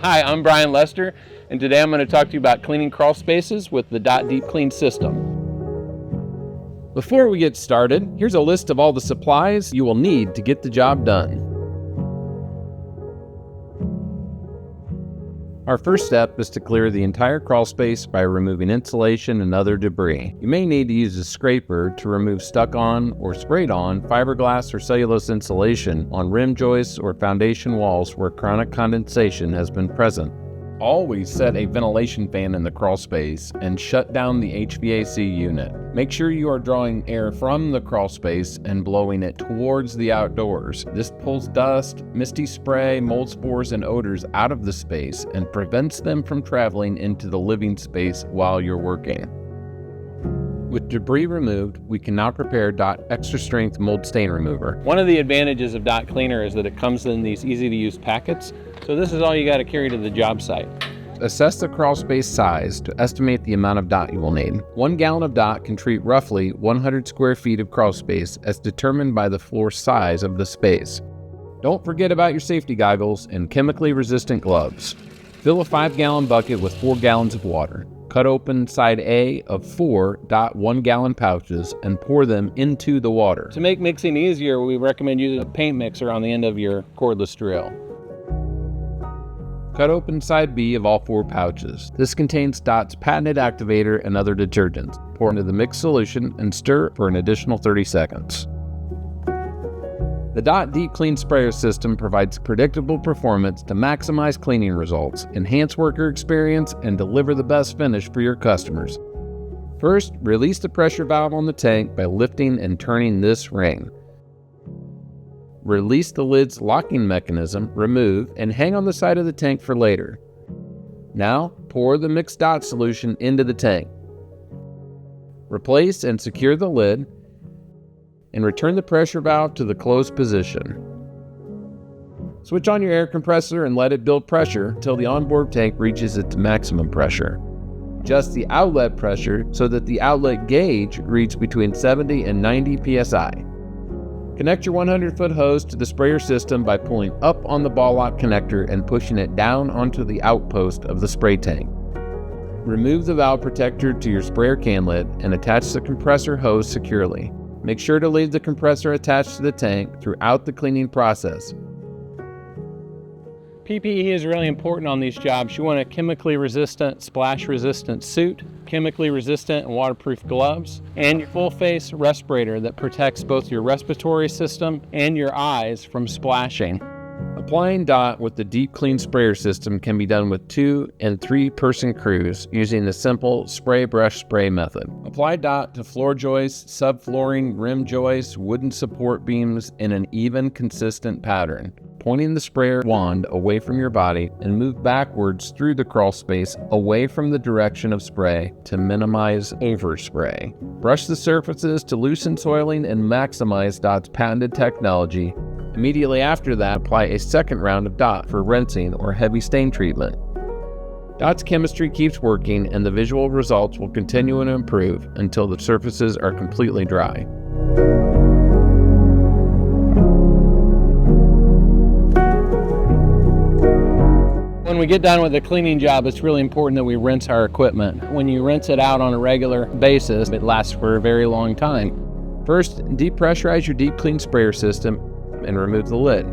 Hi, I'm Brian Lester, and today I'm going to talk to you about cleaning crawl spaces with the Deep Clean system. Before we get started, here's a list of all the supplies you will need to get the job done. Our first step is to clear the entire crawl space by removing insulation and other debris. You may need to use a scraper to remove stuck-on or sprayed-on fiberglass or cellulose insulation on rim joists or foundation walls where chronic condensation has been present. Always set a ventilation fan in the crawl space and shut down the HVAC unit. Make sure you are drawing air from the crawl space and blowing it towards the outdoors. This pulls dust, misty spray, mold spores, and odors out of the space and prevents them from traveling into the living space while you're working. With debris removed, we can now prepare DOT Extra Strength Mold Stain Remover. One of the advantages of DOT Cleaner is that it comes in these easy-to-use packets, so this is all you got to carry to the job site. Assess the crawl space size to estimate the amount of DOT you will need. 1 gallon of DOT can treat roughly 100 square feet of crawl space as determined by the floor size of the space. Don't forget about your safety goggles and chemically resistant gloves. Fill a 5-gallon bucket with 4 gallons of water. Cut open side A of 4 1 gallon pouches and pour them into the water. To make mixing easier, we recommend using a paint mixer on the end of your cordless drill. Cut open side B of all 4 pouches. This contains DOT's patented activator and other detergents. Pour into the mixed solution and stir for an additional 30 seconds. The DOT Deep Clean Sprayer System provides predictable performance to maximize cleaning results, enhance worker experience, and deliver the best finish for your customers. First, release the pressure valve on the tank by lifting and turning this ring. Release the lid's locking mechanism, remove, and hang on the side of the tank for later. Now, pour the mixed DOT solution into the tank. Replace and secure the lid, and return the pressure valve to the closed position. Switch on your air compressor and let it build pressure until the onboard tank reaches its maximum pressure. Adjust the outlet pressure so that the outlet gauge reads between 70 and 90 psi. Connect your 100-foot hose to the sprayer system by pulling up on the ball lock connector and pushing it down onto the outpost of the spray tank. Remove the valve protector to your sprayer can lid and attach the compressor hose securely. Make sure to leave the compressor attached to the tank throughout the cleaning process. PPE is really important on these jobs. You want a chemically resistant, splash resistant suit, chemically resistant and waterproof gloves, and your full face respirator that protects both your respiratory system and your eyes from splashing. Applying DOT with the Deep Clean Sprayer System can be done with 2- and 3-person crews using the simple spray brush spray method. Apply DOT to floor joists, subflooring, rim joists, wooden support beams in an even, consistent pattern. Pointing the sprayer wand away from your body and move backwards through the crawl space away from the direction of spray to minimize overspray. Brush the surfaces to loosen soiling and maximize DOT's patented technology. Immediately after that, apply a second round of DOT for rinsing or heavy stain treatment. DOT's chemistry keeps working and the visual results will continue to improve until the surfaces are completely dry. When we get done with the cleaning job, it's really important that we rinse our equipment. When you rinse it out on a regular basis, it lasts for a very long time. First, depressurize your Deep Clean Sprayer System and remove the lid.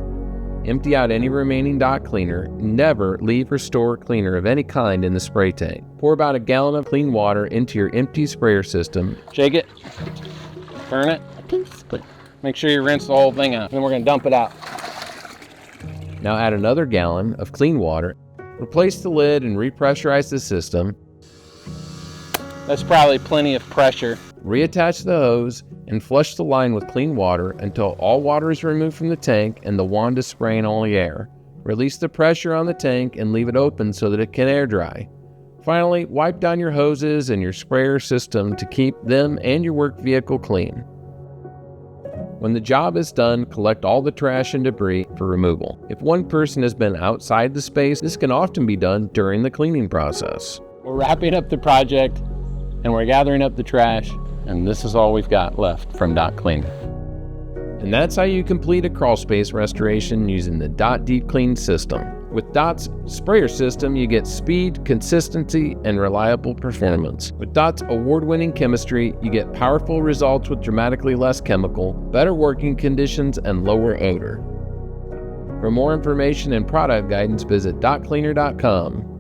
Empty out any remaining DOT cleaner. Never leave or store cleaner of any kind in the spray tank. Pour about 1 gallon of clean water into your empty sprayer system. Shake it, turn it, make sure you rinse the whole thing out. Then we're going to dump it out. Now add another gallon of clean water. Replace the lid and repressurize the system. That's probably plenty of pressure. Reattach the hose and flush the line with clean water until all water is removed from the tank and the wand is spraying only air. Release the pressure on the tank and leave it open so that it can air dry. Finally, wipe down your hoses and your sprayer system to keep them and your work vehicle clean. When the job is done, collect all the trash and debris for removal. If one person has been outside the space, this can often be done during the cleaning process. We're wrapping up the project and we're gathering up the trash, and this is all we've got left from DOT Clean. And that's how you complete a crawl space restoration using the DOT Deep Clean system. With DOT's sprayer system, you get speed, consistency, and reliable performance. With DOT's award-winning chemistry, you get powerful results with dramatically less chemical, better working conditions, and lower odor. For more information and product guidance, visit dotcleaner.com.